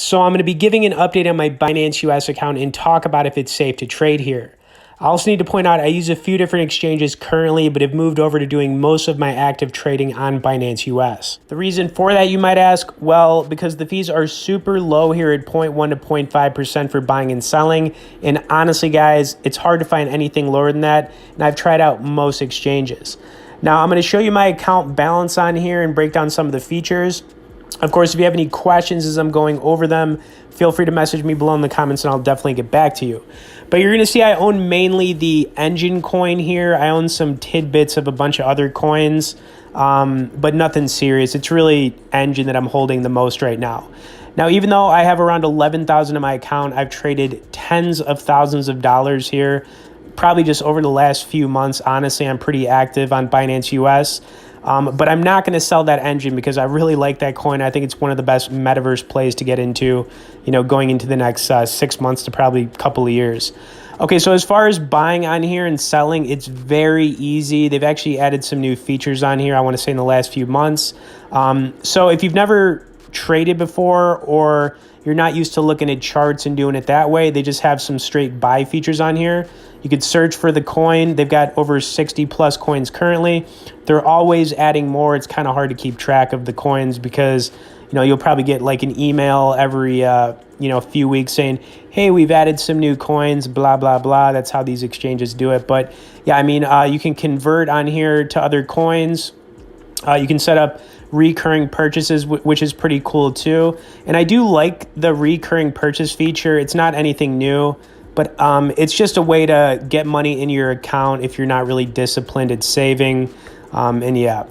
So I'm going to be giving an update on my Binance US account and talk about if it's safe to trade here. I also need to point out I use a few different exchanges currently, but have moved over to doing most of my active trading on Binance US. The reason for that, you might ask, well, because the fees are super low here at 0.1 to 0.5% for buying and selling. And honestly, guys, it's hard to find anything lower than that. And I've tried out most exchanges. Now, I'm going to show you my account balance on here and break down some of the features. Of course, if you have any questions as I'm going over them, feel free to message me below in the comments and I'll definitely get back to you. But you're going to see I own mainly the Engine coin here. I own some tidbits of a bunch of other coins, but nothing serious. It's really Engine that I'm holding the most right now. Now, even though I have around 11,000 in my account, I've traded tens of thousands of dollars here, probably just over the last few months. Honestly, I'm pretty active on Binance US. But I'm not going to sell that Engine because I really like that coin. I think it's one of the best metaverse plays to get into, going into the next 6 months to probably a couple of years. Okay, so as far as buying on here and selling, it's very easy. They've actually added some new features on here, I want to say in the last few months. So if you've never traded before or you're not used to looking at charts and doing it that way, they just have some straight buy features on here. You could search for the coin. They've got over 60 plus coins currently. They're always adding more. It's kind of hard to keep track of the coins because, you'll probably get like an email every, few weeks saying, hey, we've added some new coins, blah, blah, blah. That's how these exchanges do it. But yeah, you can convert on here to other coins. You can set up recurring purchases, which is pretty cool too. And I do like the recurring purchase feature. It's not anything new, but it's just a way to get money in your account if you're not really disciplined at saving. And yeah.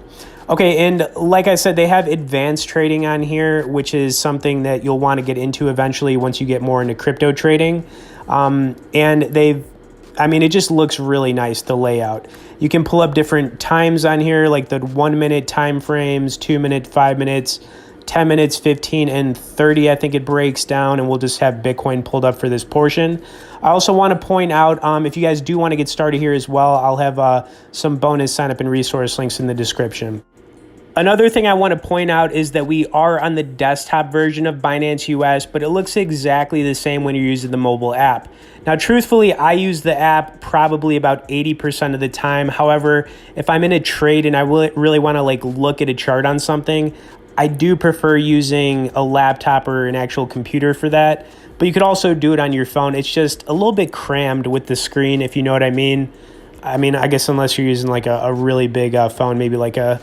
Okay, and like I said, they have advanced trading on here, which is something that you'll want to get into eventually once you get more into crypto trading. And it just looks really nice, the layout. You can pull up different times on here, like the 1 minute time frames, 2 minute, 5 minutes, 10 minutes, 15, and 30, I think it breaks down, and we'll just have Bitcoin pulled up for this portion. I also want to point out, if you guys do want to get started here as well, I'll have some bonus sign up and resource links in the description. Another thing I want to point out is that we are on the desktop version of Binance US, but it looks exactly the same when you're using the mobile app. Now, truthfully, I use the app probably about 80% of the time. However, if I'm in a trade and I really want to look at a chart on something, I do prefer using a laptop or an actual computer for that. But you could also do it on your phone. It's just a little bit crammed with the screen, if you know what I mean. I guess unless you're using like a really big phone, maybe like a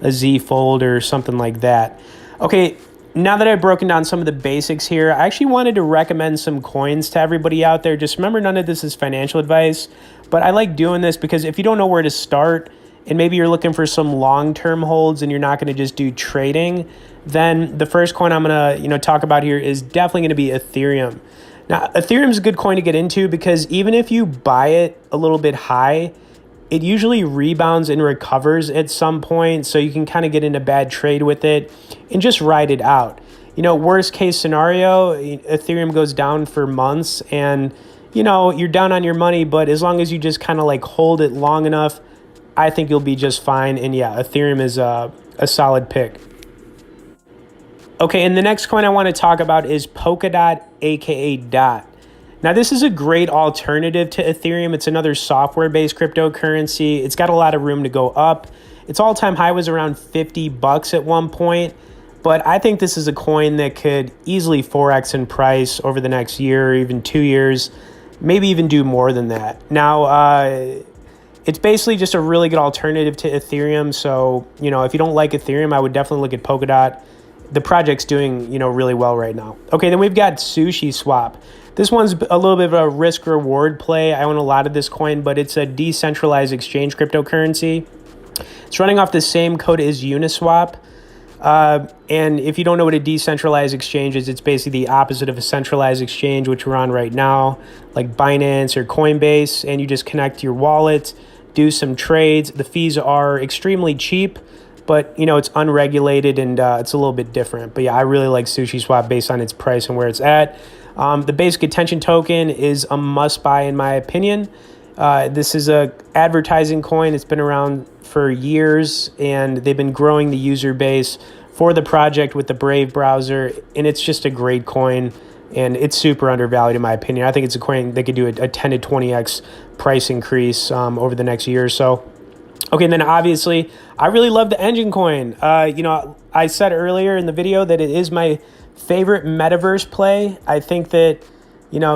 Z Fold or something like that. Okay, now that I've broken down some of the basics here, I actually wanted to recommend some coins to everybody out there. Just remember, none of this is financial advice, but I like doing this because if you don't know where to start and maybe you're looking for some long-term holds and you're not going to just do trading, then the first coin I'm going to talk about here is definitely going to be Ethereum. Now, Ethereum is a good coin to get into because even if you buy it a little bit high, it usually rebounds and recovers at some point, so you can kind of get in a bad trade with it and just ride it out. Worst case scenario, Ethereum goes down for months and, you're down on your money, but as long as you just kind of hold it long enough, I think you'll be just fine. And yeah, Ethereum is a solid pick. Okay, and the next coin I want to talk about is Polkadot, aka DOT. Now, this is a great alternative to Ethereum. It's another software-based cryptocurrency. It's got a lot of room to go up. Its all-time high was around $50 at one point, but I think this is a coin that could easily 4x in price over the next year or even 2 years, maybe even do more than that. Now, it's basically just a really good alternative to Ethereum. So, if you don't like Ethereum, I would definitely look at Polkadot. The project's doing, really well right now. Okay, then we've got Sushi Swap. This one's a little bit of a risk-reward play. I own a lot of this coin, but it's a decentralized exchange cryptocurrency. It's running off the same code as Uniswap. And if you don't know what a decentralized exchange is, it's basically the opposite of a centralized exchange, which we're on right now, like Binance or Coinbase, and you just connect your wallet, do some trades. The fees are extremely cheap, but it's unregulated and it's a little bit different. But yeah, I really like Sushi Swap based on its price and where it's at. The basic attention token is a must buy in my opinion. This is a advertising coin. It's been around for years and they've been growing the user base for the project with the Brave browser, and it's just a great coin, and it's super undervalued in my opinion. I think it's a coin that could do a 10 to 20x price increase over the next year or so. Okay, and then obviously, I really love the Engine coin. I said earlier in the video that it is my favorite metaverse play. I think that,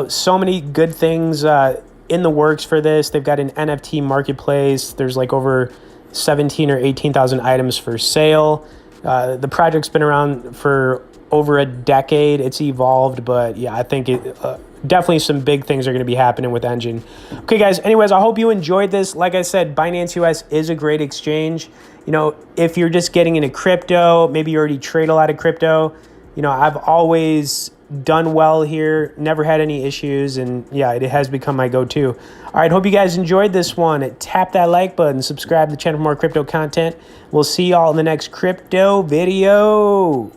so many good things in the works for this. They've got an NFT marketplace. There's like over 17 or 18,000 items for sale. The project's been around for over a decade. It's evolved, but yeah, I think definitely some big things are going to be happening with Engine. Okay, guys, anyways, I hope you enjoyed this. Like I said, Binance US is a great exchange. If you're just getting into crypto, maybe you already trade a lot of crypto, I've always done well here, never had any issues, and yeah, it has become my go-to. All right, hope you guys enjoyed this one. Tap that like button, subscribe to the channel for more crypto content. We'll see y'all in the next crypto video.